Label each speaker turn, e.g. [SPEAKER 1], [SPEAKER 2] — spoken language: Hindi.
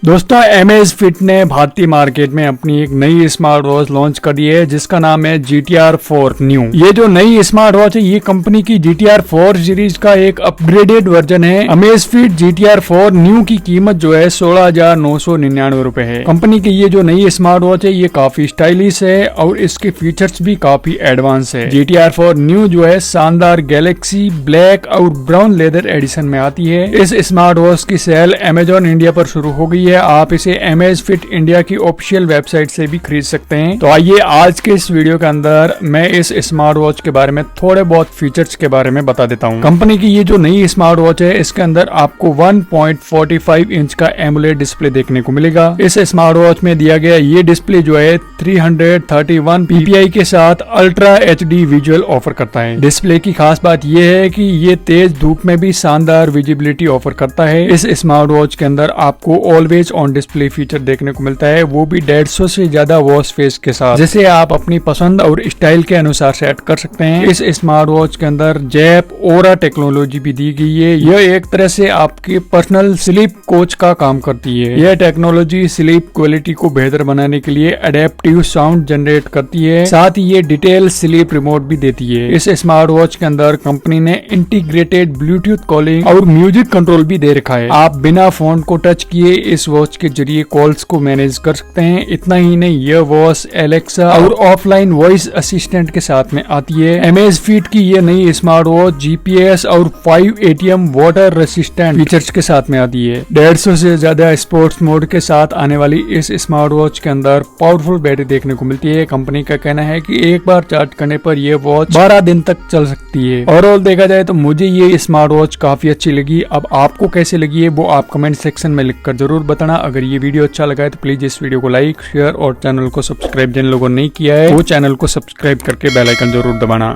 [SPEAKER 1] दोस्तों Amazfit ने भारतीय मार्केट में अपनी एक नई स्मार्ट वॉच लॉन्च कर दी है जिसका नाम है GTR 4 न्यू। ये जो नई स्मार्ट वॉच है ये कंपनी की GTR 4 सीरीज का एक अपग्रेडेड वर्जन है। Amazfit GTR 4 न्यू की कीमत जो है 16,999 रुपए है। कंपनी की ये जो नई स्मार्ट वॉच है ये काफी स्टाइलिश है और इसके फीचर्स भी काफी एडवांस है। GTR 4 न्यू जो है शानदार गैलेक्सी ब्लैक और ब्राउन लेदर एडिशन में आती है। इस स्मार्ट वॉच की सेल Amazon इंडिया पर शुरू हो गई है। आप इसे Amazfit इंडिया की ऑफिशियल वेबसाइट से भी खरीद सकते हैं। तो आइए आज के इस वीडियो के अंदर मैं इस स्मार्ट वॉच के बारे में थोड़े बहुत फीचर्स के बारे में बता देता हूँ। कंपनी की ये जो नई स्मार्ट वॉच है इसके अंदर आपको 1.45 इंच का एमोलेड डिस्प्ले देखने को मिलेगा। इस स्मार्ट वॉच में दिया गया ये डिस्प्ले जो है 331 ppi के साथ अल्ट्रा HD विजुअल ऑफर करता है। डिस्प्ले की खास बात यह है कि ये तेज धूप में भी शानदार विजिबिलिटी ऑफर करता है। इस स्मार्ट वॉच के अंदर आपको ऑलवेज ऑन डिस्प्ले फीचर देखने को मिलता है, वो भी 150 से ज्यादा वॉच फेस के साथ, जिसे आप अपनी पसंद और स्टाइल के अनुसार सेट कर सकते हैं। इस स्मार्ट वॉच के अंदर जैप ओरा टेक्नोलॉजी भी दी गई है। यह एक तरह से आपके पर्सनल स्लीप कोच का काम करती है। यह टेक्नोलॉजी स्लीप क्वालिटी को बेहतर बनाने के लिए अडेप्टिव साउंड जनरेट करती है, साथ ही ये डिटेल स्लीप रिमोट भी देती है। इस स्मार्ट वॉच के अंदर कंपनी ने इंटीग्रेटेड ब्लूटूथ कॉलिंग और म्यूजिक कंट्रोल भी दे रखा है। आप बिना फोन को टच किए इस वॉच के जरिए कॉल्स को मैनेज कर सकते हैं। इतना ही नहीं, यह वॉच एलेक्सा और ऑफलाइन वॉइस असिस्टेंट के साथ में आती है। Amazfit की यह नई स्मार्ट वॉच GPS और 5 ATM वाटर रेसिस्टेंट फीचर्स के साथ में आती है। 150 से ज्यादा स्पोर्ट्स मोड के साथ आने वाली इस स्मार्ट वॉच के अंदर पावरफुल बैटरी देखने को मिलती है। कंपनी का कहना है कि एक बार चार्ज करने पर यह वॉच 12 दिन तक चल सकती है। ओवरऑल देखा जाए तो मुझे ये स्मार्ट वॉच काफी अच्छी लगी। अब आपको कैसी लगी है वो आप कमेंट सेक्शन में लिखकर जरूर बताना। अगर ये वीडियो अच्छा लगा है तो प्लीज इस वीडियो को लाइक शेयर और चैनल को सब्सक्राइब जिन लोगों ने नहीं किया है वो चैनल को सब्सक्राइब करके बेल आइकन जरूर दबाना।